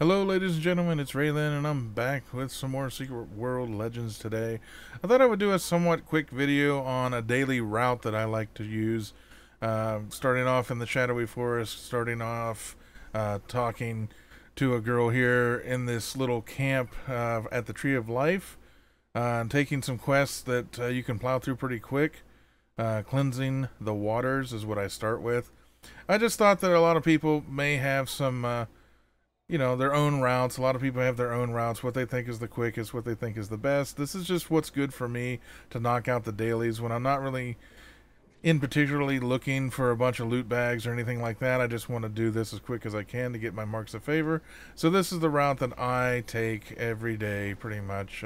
Hello, ladies and gentlemen, it's Rei-Lin, and I'm back with some more Secret World Legends today. I thought I would do a somewhat quick video on a daily route that I like to use. Starting off in the Shadowy Forest, starting off talking to a girl here in this little camp at the Tree of Life, and taking some quests that you can plow through pretty quick. Cleansing the waters is what I start with. I just thought that a lot of people may have some their own routes. A lot of people have their own routes, what they think is the quickest, what they think is the best. This is just what's good for me to knock out the dailies when I'm not really in particularly looking for a bunch of loot bags or anything like that. I just want to do this as quick as I can to get my marks of favor. So this is the route that I take every day, pretty much,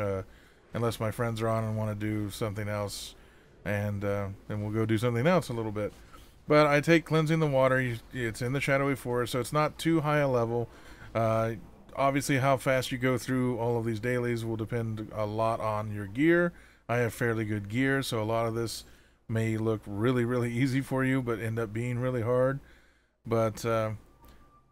unless my friends are on and want to do something else, and then we'll go do something else a little bit. But I take Cleansing the Water. It's in the Shadowy Forest, so it's not too high a level. Obviously, how fast you go through all of these dailies will depend a lot on your gear. I have fairly good gear, so a lot of this may look really, really easy for you, but end up being really hard. But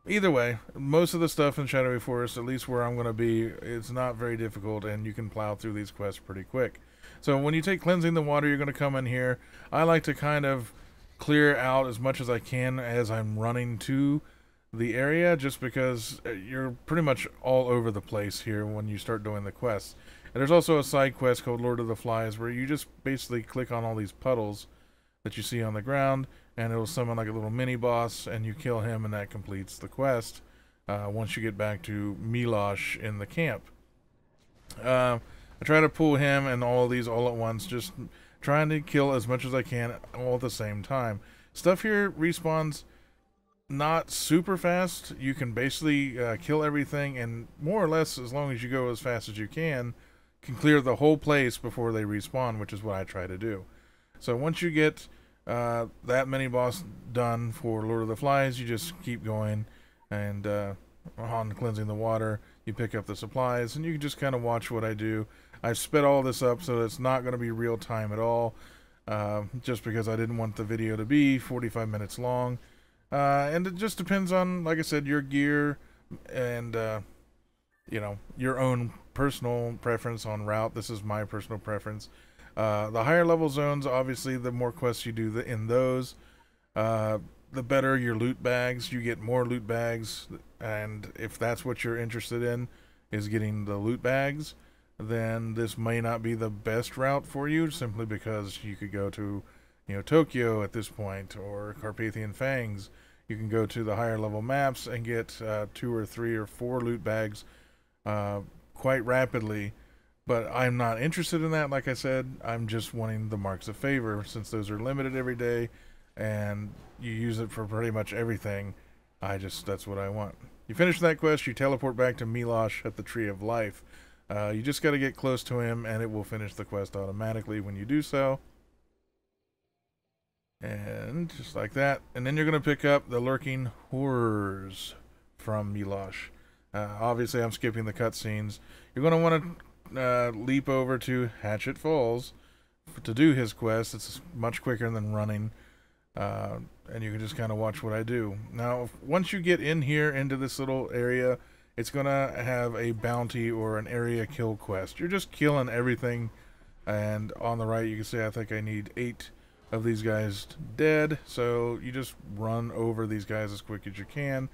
either way, most of the stuff in Shadowy Forest, at least where I'm going to be, it's not very difficult, and you can plow through these quests pretty quick. So when you take Cleansing the Water, you're going to come in here. I like to kind of clear out as much as I can as I'm running to the area, just because you're pretty much all over the place here when you start doing the quests. And there's also a side quest called Lord of the Flies, where you just basically click on all these puddles that you see on the ground, and it'll summon like a little mini boss, and you kill him, and that completes the quest once you get back to Milosh in the camp. I try to pull him and all of these all at once, just trying to kill as much as I can all at the same time. Stuff here respawns not super fast. You can basically kill everything, and more or less, as long as you go as fast as you can clear the whole place before they respawn, which is what I try to do. So once you get that mini boss done for Lord of the Flies, you just keep going, and on Cleansing the Water, you pick up the supplies, and you can just kind of watch what I do. I've sped all this up so it's not going to be real time at all, just because I didn't want the video to be 45 minutes long. And it just depends on, like I said, your gear and, your own personal preference on route. This is my personal preference. The higher level zones, obviously, the more quests you do in those, the better your loot bags. You get more loot bags, and if that's what you're interested in, is getting the loot bags, then this may not be the best route for you, simply because you could go to Tokyo at this point, or Carpathian Fangs. You can go to the higher level maps and get 2 or 3 or 4 loot bags quite rapidly. But I'm not interested in that, like I said. I'm just wanting the marks of favor, since those are limited every day, and you use it for pretty much everything. That's what I want. You finish that quest, you teleport back to Milosh at the Tree of Life. You just got to get close to him, and it will finish the quest automatically when you do so. And just like that. And then you're going to pick up the Lurking Horrors from Milosh. Obviously, I'm skipping the cutscenes. You're going to want to leap over to Hatchet Falls to do his quest. It's much quicker than running. And you can just kind of watch what I do. Now, once you get in here into this little area, it's going to have a bounty or an area kill quest. You're just killing everything. And on the right, you can see I think I need 8 of these guys dead, so you just run over these guys as quick as you can,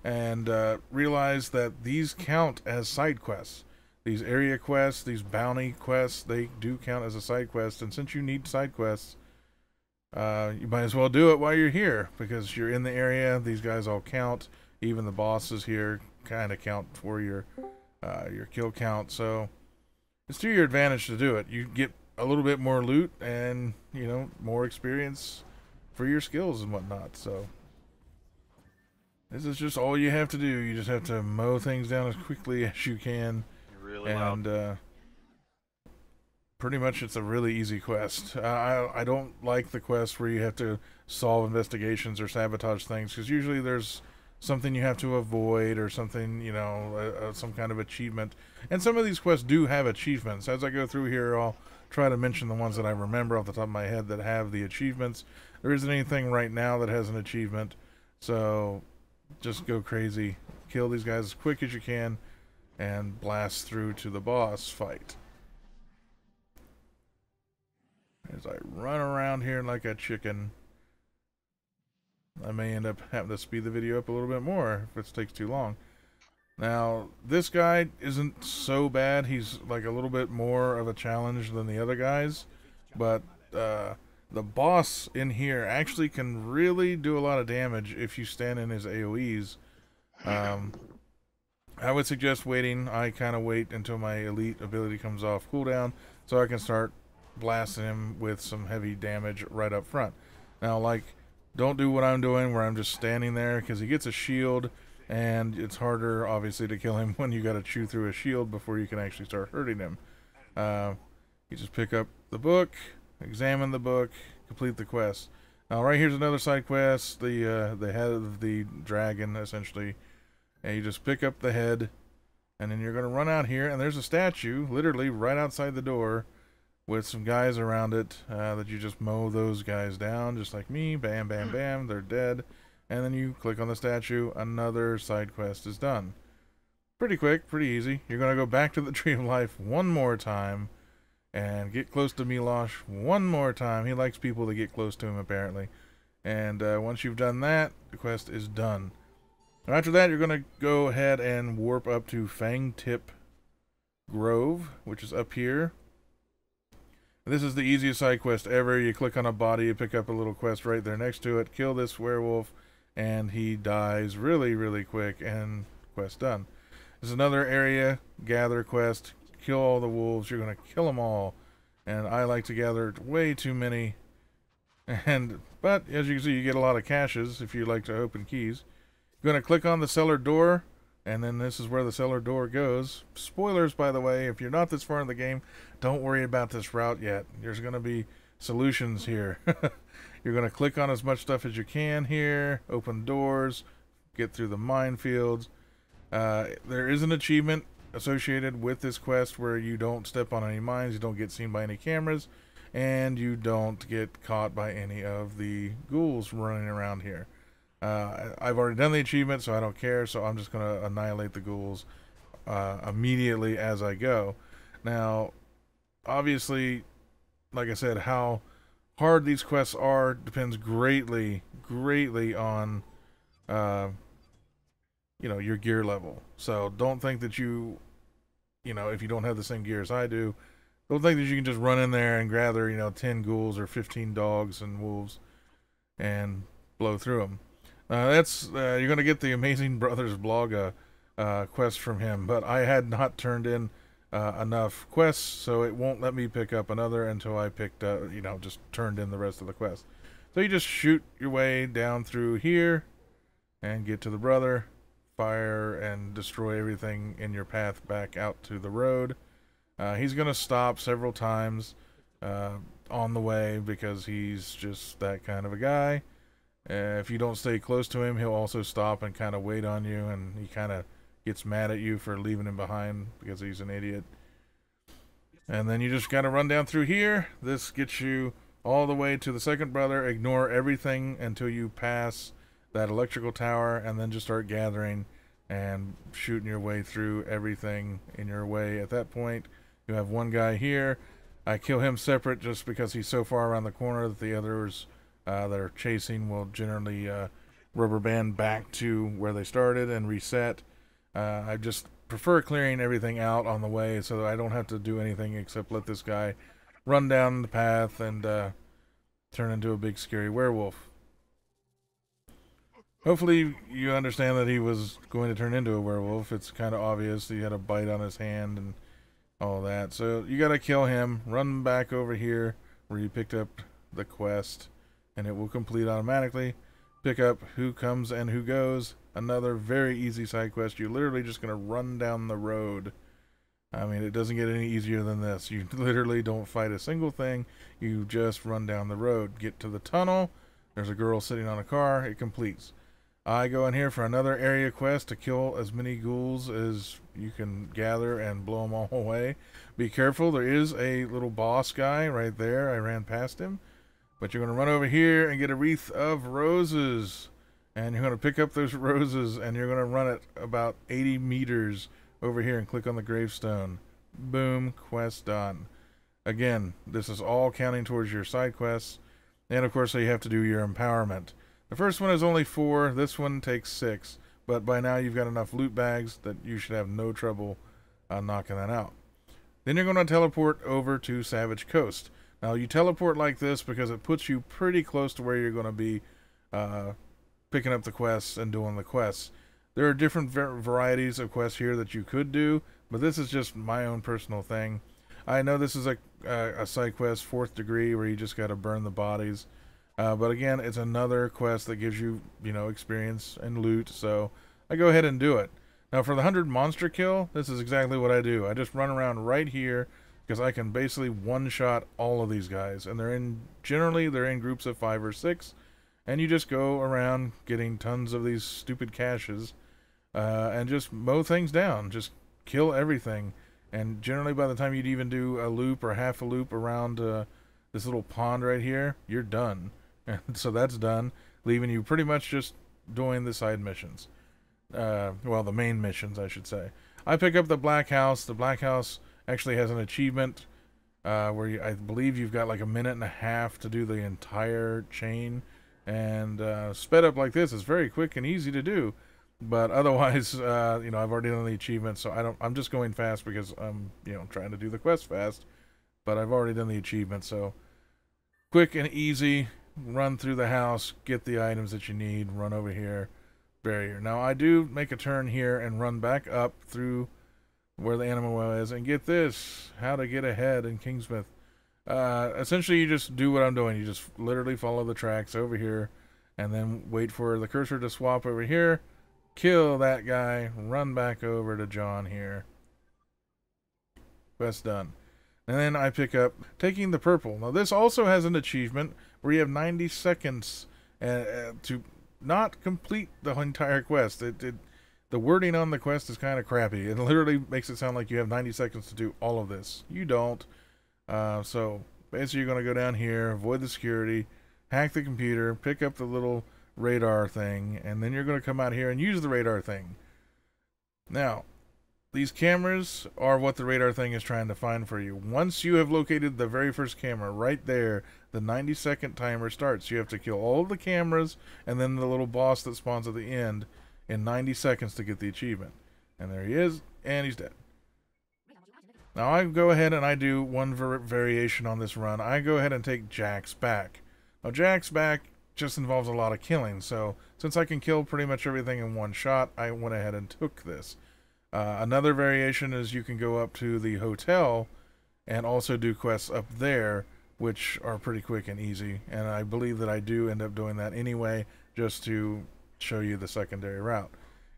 and realize that these count as side quests. These area quests, these bounty quests, they do count as a side quest, and since you need side quests, you might as well do it while you're here, because you're in the area. These guys all count. Even the bosses here kind of count for your kill count, so it's to your advantage to do it. You get a little bit more loot and, more experience for your skills and whatnot. So this is just all you have to do. You just have to mow things down as quickly as you can. Really and pretty much it's a really easy quest. I don't like the quest where you have to solve investigations or sabotage things, because usually there's something you have to avoid, or something, some kind of achievement. And some of these quests do have achievements. As I go through here, I'll try to mention the ones that I remember off the top of my head that have the achievements. There isn't anything right now that has an achievement, so just go crazy. Kill these guys as quick as you can and blast through to the boss fight. As I run around here like a chicken, I may end up having to speed the video up a little bit more if it takes too long. Now, this guy isn't so bad. He's like a little bit more of a challenge than the other guys, but the boss in here actually can really do a lot of damage if you stand in his AoEs. I would suggest waiting. I kind of wait until my elite ability comes off cooldown so I can start blasting him with some heavy damage right up front. Now, like, don't do what I'm doing where I'm just standing there, because he gets a shield and it's harder obviously to kill him when you got to chew through a shield before you can actually start hurting him. You just pick up the book, examine the book, complete the quest. Now right here's another side quest, the head of the dragon essentially, and you just pick up the head, and then you're going to run out here, and there's a statue literally right outside the door with some guys around it that you just mow those guys down just like me. Bam, bam, bam, they're dead. And then you click on the statue, another side quest is done. Pretty quick, pretty easy. You're going to go back to the Tree of Life one more time and get close to Milosh one more time. He likes people to get close to him apparently. And once you've done that, the quest is done. After that, you're going to go ahead and warp up to Fang Tip Grove, which is up here. This is the easiest side quest ever. You click on a body, you pick up a little quest right there next to it, kill this werewolf, and he dies really, really quick, and quest done. There's another area, gather quest, kill all the wolves. You're going to kill them all, and I like to gather way too many. But as you can see, you get a lot of caches if you like to open keys. You're going to click on the cellar door, and then this is where the cellar door goes. Spoilers, by the way, if you're not this far in the game, don't worry about this route yet. There's going to be solutions here. You're going to click on as much stuff as you can here, open doors, get through the minefields. There is an achievement associated with this quest where you don't step on any mines, you don't get seen by any cameras, and you don't get caught by any of the ghouls running around here. I've already done the achievement, so I don't care, so I'm just going to annihilate the ghouls immediately as I go. Now, obviously, like I said, how hard these quests are depends greatly on your gear level. So don't think that if you don't have the same gear as I do, don't think that you can just run in there and gather 10 ghouls or 15 dogs and wolves and blow through them. You're going to get the Amazing Brothers blog quest from him, but I had not turned in enough quests, so it won't let me pick up another until I picked just turned in the rest of the quest. So you just shoot your way down through here and get to the brother, fire and destroy everything in your path back out to the road. He's going to stop several times on the way because he's just that kind of a guy. If you don't stay close to him, he'll also stop and kind of wait on you, and he kind of gets mad at you for leaving him behind because he's an idiot. And then you just got to run down through here. This gets you all the way to the second brother. Ignore everything until you pass that electrical tower, and then just start gathering and shooting your way through everything in your way. At that point, you have one guy here. I kill him separate just because he's so far around the corner that the others that are chasing will generally rubber band back to where they started and reset. I just prefer clearing everything out on the way so that I don't have to do anything except let this guy run down the path and turn into a big scary werewolf. Hopefully you understand that he was going to turn into a werewolf. It's kind of obvious. He had a bite on his hand and all that. So you got to kill him, run back over here where you picked up the quest, and it will complete automatically. Pick up who comes and who goes. Another very easy side quest. You're literally just going to run down the road. I mean, it doesn't get any easier than this. You literally don't fight a single thing. You just run down the road. Get to the tunnel. There's a girl sitting on a car. It completes. I go in here for another area quest to kill as many ghouls as you can gather and blow them all away. Be careful. There is a little boss guy right there. I ran past him. But you're going to run over here and get a wreath of roses. And you're going to pick up those roses and you're going to run it about 80 meters over here and click on the gravestone. Boom, quest done. Again, this is all counting towards your side quests. And of course, you have to do your empowerment. The first one is only 4, this one takes 6. But by now you've got enough loot bags that you should have no trouble knocking that out. Then you're going to teleport over to Savage Coast. Now you teleport like this because it puts you pretty close to where you're going to be picking up the quests and doing the quests. There are different varieties of quests here that you could do, but this is just my own personal thing. I know this is a side quest, 4th degree, where you just got to burn the bodies. But again, it's another quest that gives you, experience and loot, so I go ahead and do it. Now for the 100 monster kill, this is exactly what I do. I just run around right here, because I can basically one-shot all of these guys. And generally they're in groups of 5 or 6, and you just go around getting tons of these stupid caches, and just mow things down, just kill everything. And generally by the time you'd even do a loop or half a loop around this little pond right here, you're done. And so that's done, leaving you pretty much just doing the side missions. Well, the main missions, I should say. I pick up the Black House. The Black House actually has an achievement where I believe you've got like a minute and a half to do the entire chain. And sped up like this is very quick and easy to do. But otherwise, I've already done the achievement, so I'm just going fast because I'm, trying to do the quest fast. But I've already done the achievement, so quick and easy. Run through the house, get the items that you need, run over here, barrier. Now I do make a turn here and run back up through where the animal well is, and get this, how to get ahead in Kingsmith. Essentially you just do what I'm doing. You just literally follow the tracks over here, and then wait for the cursor to swap over here, kill that guy, run back over to John here. Quest done. And then I pick up taking the purple. Now this also has an achievement where you have 90 seconds to not complete the entire quest. The wording on the quest is kind of crappy. It literally makes it sound like you have 90 seconds to do all of this. You don't. So basically you're going to go down here, avoid the security, hack the computer, pick up the little radar thing, and then you're going to come out here and use the radar thing. Now, these cameras are what the radar thing is trying to find for you. Once you have located the very first camera, right there, the 90-second timer starts. You have to kill all of the cameras and then the little boss that spawns at the end in 90 seconds to get the achievement. And there he is, and he's dead. Now I go ahead and I do one variation on this run. I go ahead and take Jack's back. Now Jack's back just involves a lot of killing, so since I can kill pretty much everything in one shot, I went ahead and took this. Another variation is you can go up to the hotel and also do quests up there, which are pretty quick and easy. And I believe that I do end up doing that anyway, just to show you the secondary route.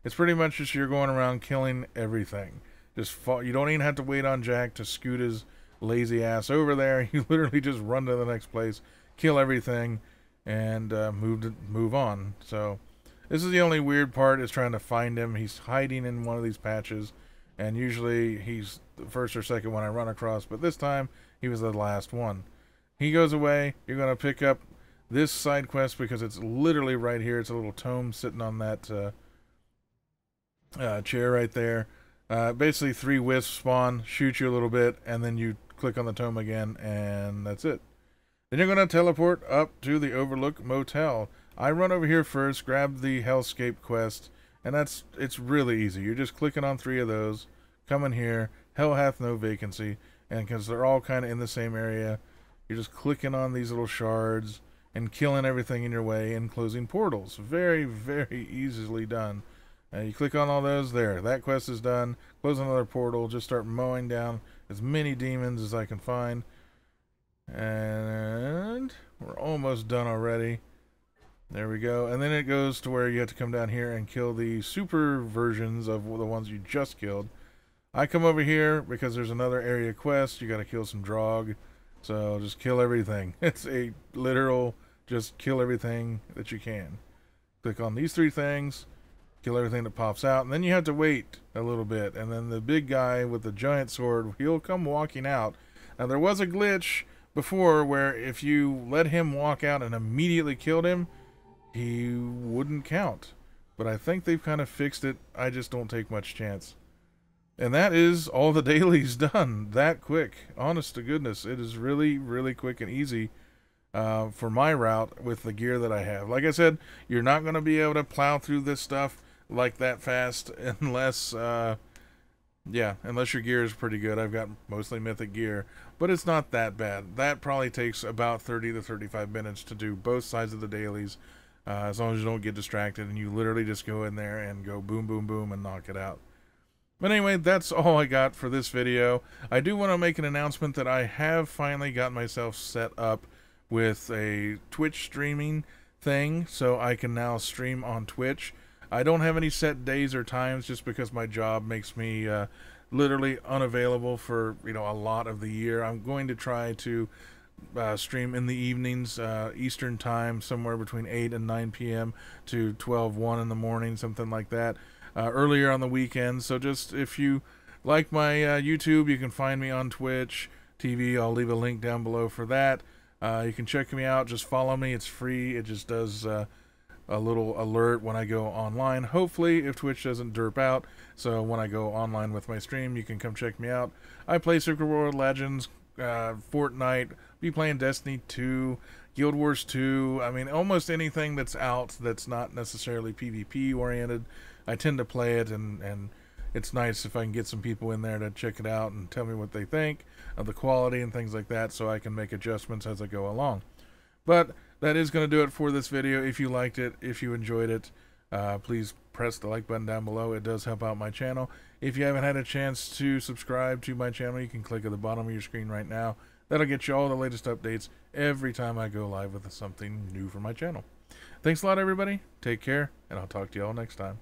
It's pretty much just you're going around killing everything. You don't even have to wait on Jack to scoot his lazy ass over there. You literally just run to the next place, kill everything, and move on. So this is the only weird part, is trying to find him. He's hiding in one of these patches, and usually he's the first or second one I run across, but this time he was the last one. He goes away. You're going to pick up this side quest because it's literally right here. It's a little tome sitting on that chair right there. Basically 3 wisps spawn, shoot you a little bit, and then you click on the tome again, and that's it. Then you're going to teleport up to the Overlook Motel. I run over here first, grab the Hellscape quest, and it's really easy. You're just clicking on 3 of those, come in here, Hell hath no vacancy, and because they're all kind of in the same area, you're just clicking on these little shards and killing everything in your way and closing portals. Very, very easily done. You click on all those there. That quest is done. Close another portal. Just start mowing down as many demons as I can find. And we're almost done already. There we go. And then it goes to where you have to come down here and kill the super versions of the ones you just killed. I come over here because there's another area quest. You got to kill some Drog. So just kill everything. It's a literal just kill everything that you can. Click on these 3 things. Kill everything that pops out, and then you have to wait a little bit, and then the big guy with the giant sword, he'll come walking out. Now there was a glitch before where if you let him walk out and immediately killed him, he wouldn't count. But I think they've kind of fixed it. I just don't take much chance. And that is all the dailies done that quick. Honest to goodness, it is really, really quick and easy for my route with the gear that I have. Like I said, you're not going to be able to plow through this stuff like that fast unless, unless your gear is pretty good. I've got mostly mythic gear, but it's not that bad. That probably takes about 30 to 35 minutes to do both sides of the dailies, as long as you don't get distracted and you literally just go in there and go boom, boom, boom and knock it out. But anyway, that's all I got for this video. I do want to make an announcement that I have finally got myself set up with a Twitch streaming thing, so I can now stream on Twitch. I don't have any set days or times just because my job makes me literally unavailable for a lot of the year. I'm going to try to stream in the evenings, Eastern time, somewhere between 8 and 9 p.m. to 12, 1 in the morning, something like that. Earlier on the weekends. So just if you like my YouTube, you can find me on Twitch TV. I'll leave a link down below for that. You can check me out. Just follow me. It's free. It just does a little alert when I go online. Hopefully, if Twitch doesn't derp out, so when I go online with my stream, you can come check me out. I play Secret World Legends, Fortnite, be playing Destiny 2, Guild Wars 2. I mean, almost anything that's out that's not necessarily PvP oriented, I tend to play it, and it's nice if I can get some people in there to check it out and tell me what they think of the quality and things like that, so I can make adjustments as I go along. But that is going to do it for this video. If you liked it, if you enjoyed it, please press the like button down below. It does help out my channel. If you haven't had a chance to subscribe to my channel, you can click at the bottom of your screen right now. That'll get you all the latest updates every time I go live with something new for my channel. Thanks a lot, everybody. Take care, and I'll talk to you all next time.